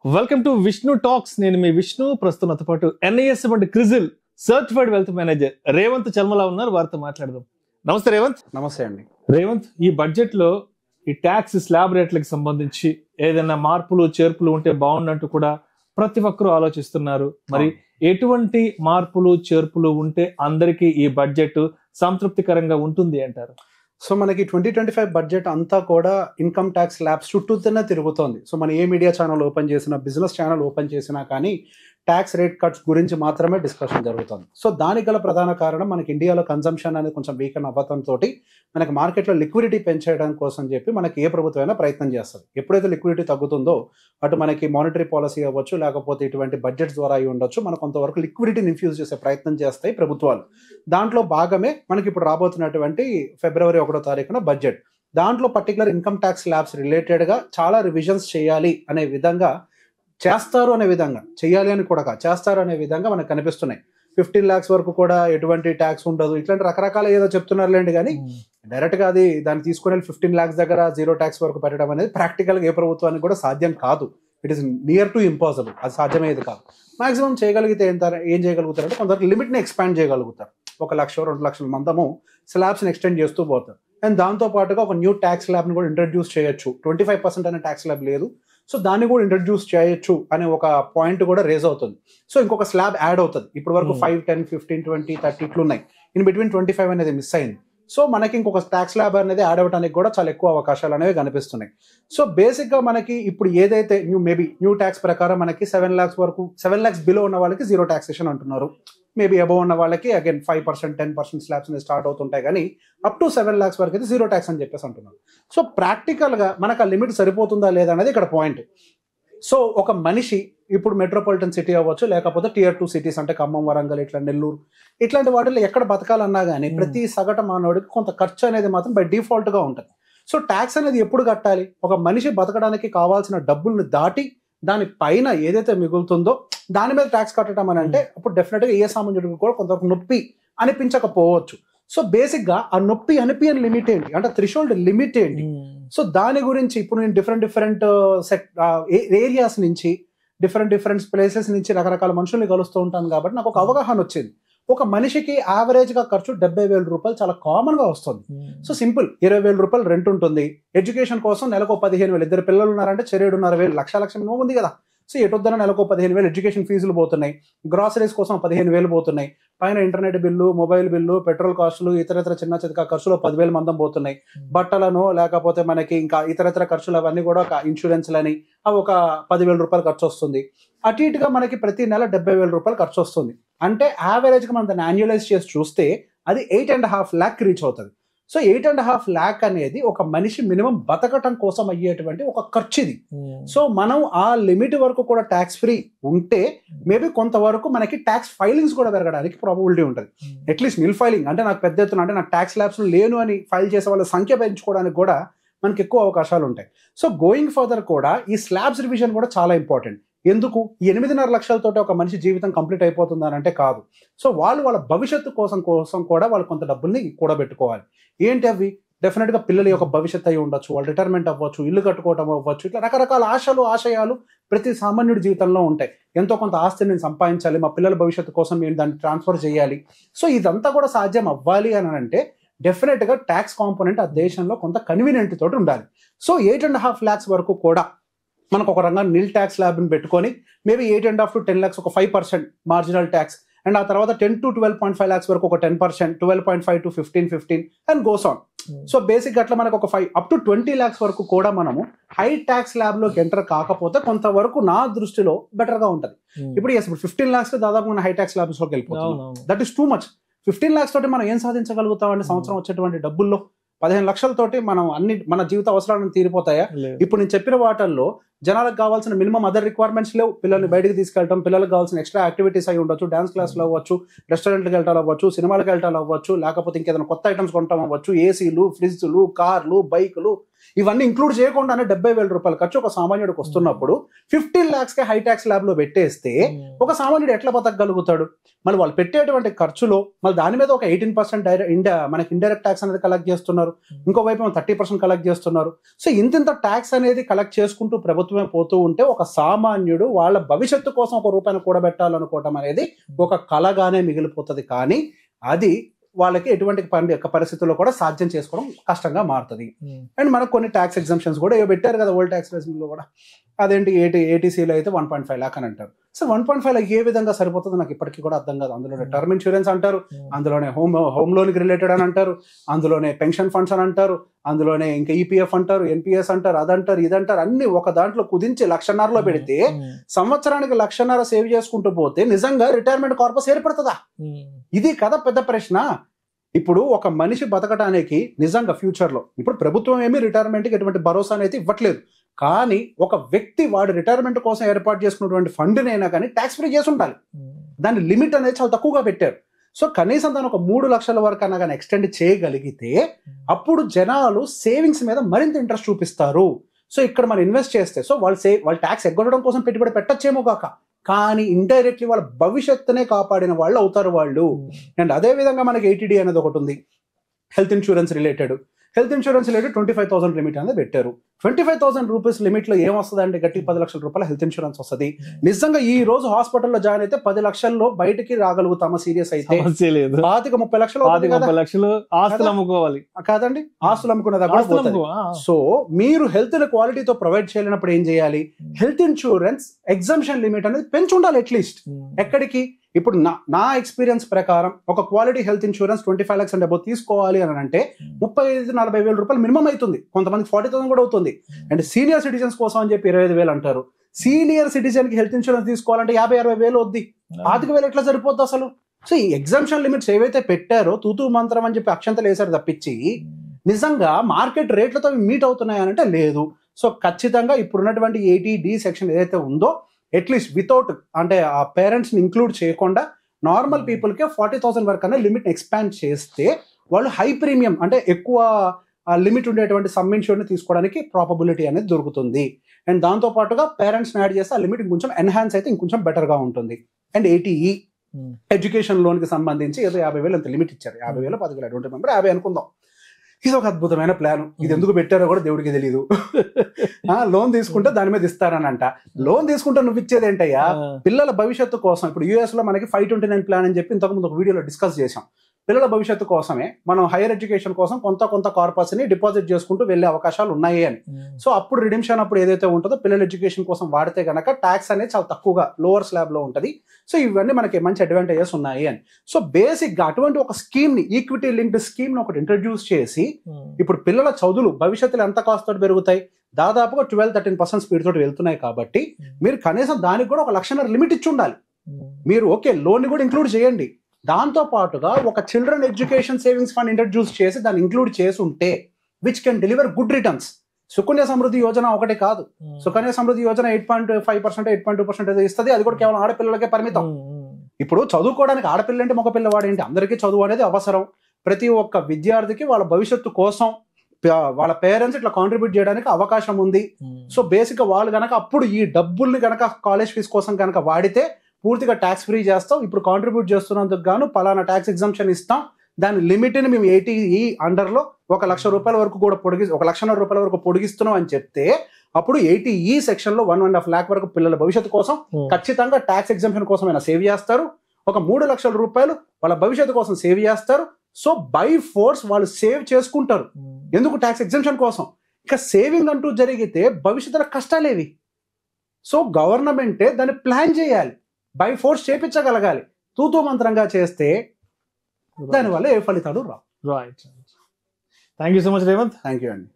Welcome to Vishnu talks. నేను మీ విష్ణు. ప్రస్తుతం నాతో పాటు NIS వంటి CRISIL certified wealth manager Revanth Chalmala ఉన్నారు. వారితో మాట్లాడదాం. నమస్తే రేవంత్. నమస్తే అండి. రేవంత్, ఈ బడ్జెట్ లో ఈ ట్యాక్స్ స్లాబ్ రేట్లకు సంబంధించి ఏదైనా మార్పులు చేర్పులు ఉంటే బాగుండంటూ కూడా ప్రతి ఒక్కరూ ఆలోచిస్తున్నారు. మరి ఎటువంటి మార్పులు చేర్పులు ఉంటే అందరికీ ఈ బడ్జెట్ సంతృప్తికరంగా ఉంటుంది అంటారు? సో మనకి 2025 బడ్జెట్ అంతా కూడా ఇన్కమ్ ట్యాక్స్ ల్యాబ్స్ చుట్టూతోనే తిరుగుతోంది. సో మన ఏ మీడియా ఛానల్ ఓపెన్ చేసినా, బిజినెస్ ఛానల్ ఓపెన్ చేసినా కానీ ట్యాక్స్ రేట్ కట్స్ గురించి మాత్రమే డిస్కషన్ జరుగుతుంది. సో దానికి గల ప్రధాన కారణం మనకి ఇండియాలో కన్సంప్షన్ అనేది కొంచెం వీక్ అవ్వడంతో మనకి మార్కెట్లో లిక్విడిటీ పెంచేయడం కోసం చెప్పి మనకి ఏ ప్రభుత్వం అయినా ప్రయత్నం చేస్తుంది. ఎప్పుడైతే లిక్విడిటీ తగ్గుతుందో అటు మనకి మానిటరీ పాలసీ అవ్వచ్చు, లేకపోతే ఇటువంటి బడ్జెట్స్ ద్వారా అయి ఉండొచ్చు, మనకు కొంతవరకు లిక్విడిటీని ఇన్ఫ్యూజ్ చేసే ప్రయత్నం చేస్తాయి ప్రభుత్వాలు. దాంట్లో భాగమే మనకి ఇప్పుడు రాబోతున్నటువంటి ఫిబ్రవరి 1వ తారీఖున బడ్జెట్. దాంట్లో పర్టికులర్ ఇన్కమ్ ట్యాక్స్ ల్యాబ్స్ రిలేటెడ్గా చాలా రివిజన్స్ చేయాలి అనే విధంగా, చేస్తారు అనే విధంగా, చేయాలి అని కూడా చేస్తారు అనే విధంగా మనకు కనిపిస్తున్నాయి. 15 lakhs వరకు కూడా ఎటువంటి ట్యాక్స్ ఉండదు, ఇట్లాంటి రకరకాల ఏదో చెప్తున్నారులేండి. కానీ డైరెక్ట్గా అది దాన్ని తీసుకుని 15 lakhs దగ్గర 0 tax వరకు పెట్టడం అనేది ప్రాక్టికల్గా ఏ ప్రభుత్వానికి కూడా సాధ్యం కాదు. It is near to impossible. అది సాధ్యమయ్యేది కాదు. మాక్సిమం చేయగలిగితే ఏం చేయగలుగుతారంటే కొంతవరకు లిమిట్ని ఎక్స్పాండ్ చేయగలుగుతారు. 1 లక్ష 2 లక్షల మందము స్లాబ్స్ని ఎక్స్టెండ్ చేస్తూ పోతారు. అండ్ దాంతో పాటుగా ఒక న్యూ ట్యాక్స్ స్లాబ్ని కూడా ఇంట్రడ్యూస్ చేయొచ్చు. 25% అనే ట్యాక్స్ స్లాబ్ లేదు, సో దాన్ని కూడా ఇంట్రడ్యూస్ చేయొచ్చు అనే ఒక పాయింట్ కూడా రేజ్ అవుతుంది. సో ఇంకొక స్లాబ్ యాడ్ అవుతుంది. ఇప్పుడు వరకు 5, 10, 15, 20, 30 ఇట్లు ఉన్నాయి. ఇన్ బిట్వీన్ 25 అనేది మిస్ అయింది. సో మనకి ఇంకొక ట్యాక్స్ స్లాబ్ అనేది యాడ్ అవ్వడానికి కూడా చాలా ఎక్కువ అవకాశాలు అనేవి కనిపిస్తున్నాయి. సో బేసిక్గా మనకి ఇప్పుడు ఏదైతే న్యూ ట్యాక్స్ ప్రకారం మనకి 7 lakhs వరకు, 7 lakhs బిలో ఉన్న వాళ్ళకి 0 taxation అంటున్నారు. మేబీ అబవ్ ఉన్న వాళ్ళకి అగైన్ 5%, 10% స్లాబ్స్ అనేది స్టార్ట్ అవుతుంటాయి. కానీ అప్ టు 7 lakhs వరకు అయితే 0 tax అని చెప్పేసి అంటున్నారు. సో ప్రాక్టికల్గా మనకు ఆ లిమిట్ సరిపోతుందా లేదా అనేది ఇక్కడ పాయింట్. సో ఒక మనిషి ఇప్పుడు మెట్రోపాలిటన్ సిటీ అవ్వచ్చు, లేకపోతే Tier 2 సిటీస్ అంటే ఖమ్మం, వరంగల్, ఇట్లా నెల్లూరు, ఇట్లాంటి వాటిల్లో ఎక్కడ బతకాలన్నా కానీ ప్రతి సగటు మానవుడికి కొంత ఖర్చు అనేది మాత్రం బై డిఫాల్ట్గా ఉంటుంది. సో ట్యాక్స్ అనేది ఎప్పుడు కట్టాలి? ఒక మనిషి బతకడానికి కావాల్సిన డబ్బుల్ని దాటి దాని పైన ఏదైతే మిగులుతుందో దాని మీద ట్యాక్స్ కట్టడం అని అంటే అప్పుడు డెఫినెట్గా ఏ సామాన్యుడికి కూడా కొంతవరకు నొప్పి అనిపించకపోవచ్చు. సో బేసిక్గా ఆ నొప్పి అనిపించని లిమిట్ ఏంటి అంటే థ్రెషోల్డ్ లిమిట్ ఏంటి? సో దాని గురించి ఇప్పుడు నేను డిఫరెంట్ ఏరియాస్ నుంచి, డిఫరెంట్ ప్లేసెస్ నుంచి రకరకాల మనుషుల్ని కలుస్తూ ఉంటాను కాబట్టి నాకు ఒక అవగాహన వచ్చింది. ఒక మనిషికి యావరేజ్గా ఖర్చు 70,000 రూపాయలు చాలా కామన్గా వస్తుంది. సో సింపుల్, 20,000 రూపాయలు రెంట్ ఉంటుంది. ఎడ్యుకేషన్ కోసం నెలకు 15,000, 2 పిల్లలు ఉన్నారంటే 7,500,000, లక్ష మినిమం ఉంది కదా. సో ఎటొద్దన నెలకు 15,000 ఎడ్యుకేషన్ ఫీజులు పోతున్నాయి. గ్రాసరీస్ కోసం 15,000 పోతున్నాయి. పైన internet bill, mobile bill, petrol కాస్టులు, ఇతర చిన్న చితక ఖర్చులు 10,000 మందం పోతున్నాయి. బట్టలను లేకపోతే మనకి ఇంకా ఇతర ఖర్చులు అవన్నీ కూడా ఇన్సూరెన్స్లని అవి ఒక 10,000 రూపాయలు ఖర్చు వస్తుంది. అటు ఇటుగా మనకి ప్రతి నెల 70,000 రూపాయలు ఖర్చు వస్తుంది. అంటే యావరేజ్గా మనం దాన్ని యాన్యువలైజ్ చేసి చూస్తే అది 8.5 lakh రీచ్ అవుతుంది. సో 8.5 lakh అనేది ఒక మనిషి మినిమం బతకటం కోసం అయ్యేటువంటి ఒక ఖర్చు ఇది. సో మనం ఆ లిమిట్ వరకు కూడా ట్యాక్స్ ఫ్రీ ఉంటే మేబీ కొంతవరకు మనకి ట్యాక్స్ ఫైలింగ్స్ కూడా పెరగడానికి ప్రాబబిలిటీ ఉంటుంది. అట్లీస్ట్ నిల్ ఫైలింగ్ అంటే నాకు పెద్ద ఎత్తున అంటే నాకు ట్యాక్స్ ల్యాబ్స్ లేను అని ఫైల్ చేసే వాళ్ళ సంఖ్య పెంచుకోవడానికి కూడా మనకి ఎక్కువ అవకాశాలు ఉంటాయి. సో గోయింగ్ ఫర్దర్ కూడా ఈ స్లాబ్స్ రివిజన్ కూడా చాలా ఇంపార్టెంట్. ఎందుకు? 8.5 లక్షలతోటి ఒక మనిషి జీవితం కంప్లీట్ అయిపోతుందని అంటే కాదు. సో వాళ్ళ భవిష్యత్తు కోసం కూడా వాళ్ళు కొంత డబ్బుల్ని కూడబెట్టుకోవాలి. ఏంటి అవి? డెఫినెట్గా పిల్లల యొక్క భవిష్యత్తు అయి ఉండొచ్చు, వాళ్ళు రిటైర్మెంట్ అవ్వచ్చు, ఇల్లు కట్టుకోవడం అవ్వచ్చు, ఇట్లా రకరకాల ఆశయాలు ప్రతి సామాన్యుడి జీవితంలో ఉంటాయి. ఎంతో కొంత ఆస్తిని నేను సంపాదించాలి, మా పిల్లల భవిష్యత్తు కోసం నేను దాన్ని ట్రాన్స్ఫర్ చేయాలి. సో ఇదంతా కూడా సాధ్యం అవ్వాలి అని అంటే డెఫినెట్గా ట్యాక్స్ కాంపోనెంట్ ఆ దేశంలో కొంత కన్వీనియంట్ తోటి ఉండాలి. సో 8.5 lakhs వరకు కూడా మనకు ఒక రంగా నిల్ ట్యాక్స్ స్లాబ్ని పెట్టుకొని మేబీ 8.5 to 10 lakhs ఒక 5% మార్జినల్ ట్యాక్స్, అండ్ ఆ తర్వాత 10 to 12.5 lakhs వరకు ఒక 10%, 12.5 to 15 and goes on. So basic అట్లా మనకు ఒక 5 up to 20 lakhs వరకు కూడా మనము హై ట్యాక్స్ స్లాబ్లోకి ఎంటర్ కాకపోతే కొంతవరకు నా దృష్టిలో బెటర్గా ఉంటుంది. ఇప్పుడు 15 lakhs దాదాపు మన హై ట్యాక్స్ స్లాబ్స్లోకి వెళ్ళిపోతుంది. That is too much. 15 lakhs తోటి మనం ఏం సాధించగలుగుతామంటే సంవత్సరం వచ్చేటువంటి డబ్బుల్లో 15 లక్షలతోటి మనం మన జీవిత అవసరాలను తీరిపోతాయా? ఇప్పుడు నేను చెప్పిన వాటిల్లో జనాలకు కావాల్సిన మినిమం అదర్ రిక్వైర్మెంట్స్ లేవు. పిల్లల్ని బయటికి తీసుకెళ్ళటం, పిల్లలకు కావాల్సిన ఎక్స్ట్రా యాక్టివిటీస్ అయి ఉండొచ్చు, డాన్స్ క్లాస్లు అవ్వచ్చు, రెస్టారెంట్కి వెళ్ళటం అవ్వచ్చు, సినిమాలకు వెళ్ళటం అవ్వచ్చు, లేకపోతే ఇంకేదైనా కొత్త ఐటమ్స్ కొనటం అవ్వచ్చు, ఏసీలు, ఫ్రిడ్జ్లు, కార్లు, బైకులు, ఇవన్నీ ఇంక్లూడ్ చేయకుండానే 70,000 రూపాయల ఖర్చు ఒక సామాన్యుడికి వస్తున్నప్పుడు 15 lakhsకే హై ట్యాక్స్ ల్యాబ్లో పెట్టేస్తే ఒక సామాన్యుడు ఎట్లా బతకగలుగుతాడు? మళ్ళీ వాళ్ళు పెట్టేటువంటి ఖర్చులో మళ్ళీ దాని మీద ఒక 18% మనకి ఇండైరెక్ట్ ట్యాక్స్ అనేది కలెక్ట్ చేస్తున్నారు, ఇంకోవైపు 30% కలెక్ట్ చేస్తున్నారు. సో ఇంత ట్యాక్స్ అనేది కలెక్ట్ చేసుకుంటూ ప్రభుత్వం ప్రభుత్వమే పోతూ ఉంటే ఒక సామాన్యుడు వాళ్ళ భవిష్యత్తు కోసం ఒక రూపాయిని కూడబెట్టాలనుకోవటం అనేది ఒక కలగానే మిగిలిపోతుంది. కానీ అది వాళ్ళకి ఎటువంటి పరిస్థితుల్లో కూడా సాధ్యం చేసుకోవడం కష్టంగా మారుతుంది. అండ్ మనకు కొన్ని ట్యాక్స్ ఎగ్జామ్షన్స్ కూడా పెట్టారు కదా ఓల్డ్ ట్యాక్స్ లో కూడా. అదేంటి ఏటీసీలో అయితే 1.5 lakh అని అంటారు. సో 1.5 lakh ఏ విధంగా సరిపోతుందో నాకు ఇప్పటికీ కూడా అర్థం కాదు. అందులోనే టర్మ్ ఇన్సూరెన్స్ అంటారు, అందులోనే హోమ్ లోన్ కి రిలేటెడ్ అని అంటారు, అందులోనే పెన్షన్ ఫండ్స్ అని అంటారు, అందులోనే ఇంకా ఈపీఎఫ్ అంటారు, ఎన్పిఎస్ అంటారు, అదంటారు ఇదంటారు, అన్ని ఒక దాంట్లో కుదించి 1,50,000 పెడితే సంవత్సరానికి 1,50,000 సేవ్ చేసుకుంటూ పోతే నిజంగా రిటైర్మెంట్ కార్పస్ ఏర్పడుతుందా? ఇది కదా పెద్ద ప్రశ్న. ఇప్పుడు ఒక మనిషి బతకడానికి నిజంగా ఫ్యూచర్ లో ఇప్పుడు ప్రభుత్వం ఏమీ రిటైర్మెంట్ కి ఎటువంటి భరోసా అయితే ఇవ్వట్లేదు. కానీ ఒక వ్యక్తి వాడు రిటైర్మెంట్ కోసం ఏర్పాటు చేసుకున్నటువంటి ఫండ్నైనా కానీ ట్యాక్స్ ఫ్రీ చేసి ఉండాలి. దాని లిమిట్ అనేది చాలా తక్కువగా పెట్టారు. సో కనీసం దాని ఒక 3 లక్షల వరకు అన్నా కానీ ఎక్స్టెండ్ చేయగలిగితే అప్పుడు జనాలు సేవింగ్స్ మీద మరింత ఇంట్రెస్ట్ చూపిస్తారు. సో ఇక్కడ మనం ఇన్వెస్ట్ చేస్తే సో వాళ్ళు ట్యాక్స్ ఎగ్గొట్టడం కోసం పెట్టుబడి పెట్టచ్చేమో కాక, కానీ ఇండైరెక్ట్లీ వాళ్ళ భవిష్యత్తునే కాపాడిన వాళ్ళు అవుతారు వాళ్ళు. అండ్ అదే విధంగా మనకి ఏటీడీ అనేది ఒకటి ఉంది, హెల్త్ ఇన్సూరెన్స్ రిలేటెడ్ 25,000 లిమిట్ అనేది పెట్టారు. 25,000 రూపీస్ లిమిట్ లో ఏం వస్తుంది అంటే గట్టి 10 లక్షల రూపాయల హెల్త్ ఇన్సూరెన్స్ వస్తుంది. నిజంగా ఈ రోజు హాస్పిటల్లో జాయిన్ అయితే 10 లక్షల్లో బయటికి రాగలుగుతామా? సీరియస్ అయితే 25-30 లక్షలు ఆస్తులు అమ్ముకోవాలి కాదండి, ఆస్తులు అనుకున్న దగ్గర. సో మీరు హెల్త్ క్వాలిటీతో ప్రొవైడ్ చేయలేనప్పుడు ఏం చేయాలి? హెల్త్ ఇన్సూరెన్స్ ఎగ్జంప్షన్ లిమిట్ అనేది పెంచి ఉండాలి అట్లీస్ట్. ఎక్కడికి? ఇప్పుడు నా ఎక్స్పీరియన్స్ ప్రకారం ఒక quality health insurance 25 lakhs and above తీసుకోవాలి అని అంటే 35-40 వేల రూపాయలు మినిమం అవుతుంది, కొంతమంది 40,000 కూడా అవుతుంది. అండ్ సీనియర్ సిటిజన్స్ కోసం అని చెప్పి 25,000 అంటారు. సీనియర్ సిటిజన్ కి హెల్త్ ఇన్సూరెన్స్ తీసుకోవాలంటే 50-60 వేలు వద్ది, 25,000 ఎట్లా సరిపోద్ది అసలు? సో ఈ ఎగ్జామ్షన్ లిమిట్స్ ఏవైతే పెట్టారో తూతూ మంత్రం అని చెప్పి అక్షంతలు వేసారు తప్పించి నిజంగా మార్కెట్ రేట్లతో మీట్ అవుతున్నాయని అంటే లేదు. సో ఖచ్చితంగా ఇప్పుడున్నటువంటి 80D సెక్షన్ ఏదైతే ఉందో అట్లీస్ట్ వితౌట్ అంటే ఆ పేరెంట్స్ ని ఇంక్లూడ్ చేయకుండా నార్మల్ పీపుల్ కి 40,000 వరకు అనే లిమిట్ ఎక్స్పాండ్ చేస్తే వాళ్ళు హై ప్రీమియం అంటే ఎక్కువ లిమిట్ ఉండేటువంటి సమ్ ఇన్సూరెన్స్ ని తీసుకోవడానికి ప్రాపబిలిటీ అనేది దొరుకుతుంది. అండ్ దాంతో పాటుగా పేరెంట్స్ యాడ్ చేస్తే ఆ లిమిట్ ఇంకొంచెం ఎన్హాన్స్ అయితే ఇంకొంచెం బెటర్ గా ఉంటుంది. అండ్ ఏటీఈ ఎడ్యుకేషన్ లోన్ కి సంబంధించి ఏదో 50,000 అంత లిమిట్ ఇచ్చారు. 50,000 10,000 డోంట్ రిమెంబర్ 50 అనుకుందాం. ఇది ఒక అద్భుతమైన ప్లాన్. ఇది ఎందుకు పెట్టారో కూడా దేవుడికి తెలియదు. లోన్ తీసుకుంటే దాని మీద ఇస్తారనంట. లోన్ తీసుకుంటే నువ్వు ఇచ్చేది ఏంటయ్యా? పిల్లల భవిష్యత్తు కోసం. ఇప్పుడు యూఎస్ లో మనకి 529 ప్లాన్ అని చెప్పి ఇంతకుముందు ఒక వీడియోలో డిస్కస్ చేసాం. పిల్లల భవిష్యత్తు కోసమే మనం హైయర్ ఎడ్యుకేషన్ కోసం కొంత కార్పస్ ని డిపాజిట్ చేసుకుంటూ వెళ్లే అవకాశాలు ఉన్నాయి అని. సో అప్పుడు రిడెంప్షన్ అప్పుడు ఏదైతే ఉంటుందో పిల్లల ఎడ్యుకేషన్ కోసం వాడితే గనక ట్యాక్స్ అనేది చాలా తక్కువగా లోవర్ స్లాబ్ లో ఉంటుంది. సో ఇవన్నీ మనకి మంచి అడ్వాంటేజెస్ ఉన్నాయి అని. సో బేసిక్ గా అటువంటి ఒక స్కీమ్ ని ఈక్విటీ లింక్డ్ స్కీమ్ ని ఒకటి ఇంట్రడ్యూస్ చేసి ఇప్పుడు పిల్లల చదువులు భవిష్యత్తులో ఎంత కాస్ట్ తోటి పెరుగుతాయి? దాదాపుగా 12-13% స్పీడ్ తోటి వెళ్తున్నాయి. కాబట్టి మీరు కనీసం దానికి కూడా 1,00,000 లిమిట్ ఇచ్చి ఉండాలి. మీరు ఓకే లోన్ ని కూడా ఇంక్లూడ్ చేయండి. దాంతో పాటుగా ఒక children education savings fund introduce చేసి దాన్ని ఇంక్లూడ్ చేసి ఉంటే which can deliver good returns. Sukanya Samriddhi Yojana ఒకటే కాదు, సుకన్య సమృద్ధి యోజన 8.5% 8.2% ఇస్తుంది. అది కూడా కేవలం ఆడపిల్లలకే పరిమితం. ఇప్పుడు చదువుకోవడానికి ఆడపిల్ల అంటే మగ పిల్లవాడేంటి అందరికీ చదువు అనేది అవసరం. ప్రతి ఒక్క విద్యార్థికి వాళ్ళ భవిష్యత్తు కోసం వాళ్ళ పేరెంట్స్ ఇట్లా కాంట్రిబ్యూట్ చేయడానికి అవకాశం ఉంది. సో బేసిక్ గా వాళ్ళు గనక అప్పుడు ఈ డబ్బుల్ని గనక కాలేజ్ ఫీజు కోసం కనుక వాడితే పూర్తిగా ట్యాక్స్ ఫ్రీ చేస్తాం. ఇప్పుడు కాంట్రిబ్యూట్ చేస్తున్నందుకు గాను పలానా ట్యాక్స్ ఎగ్జంప్షన్ ఇస్తాం. దాని లిమిట్ ని మేము 80E అండర్ లో 1,00,000 రూపాయల వరకు కూడా 1,50,000 రూపాయల వరకు పొడిగిస్తున్నాం అని చెప్తే అప్పుడు 80E సెక్షన్ లో 1.5 lakh వరకు పిల్లల భవిష్యత్తు కోసం ఖచ్చితంగా ట్యాక్స్ ఎగ్జంప్షన్ కోసం అయినా సేవ్ చేస్తారు. ఒక 3 లక్షల రూపాయలు వాళ్ళ భవిష్యత్తు కోసం సేవ్ చేస్తారు. సో బై ఫోర్స్ వాళ్ళు సేవ్ చేసుకుంటారు. ఎందుకు? ట్యాక్స్ ఎగ్జంప్షన్ కోసం. ఇక సేవింగ్ అంటూ జరిగితే భవిష్యత్తులో కష్టాలేవి. సో గవర్నమెంటే దాన్ని ప్లాన్ చేయాలి, బై ఫోర్స్ చేపించగలగాలి. తూతూ మంత్రంగా చేస్తే దానివల్ల ఏ ఫలితాలు రావు. Right. Thank you so much Revanth. Thank you అండి.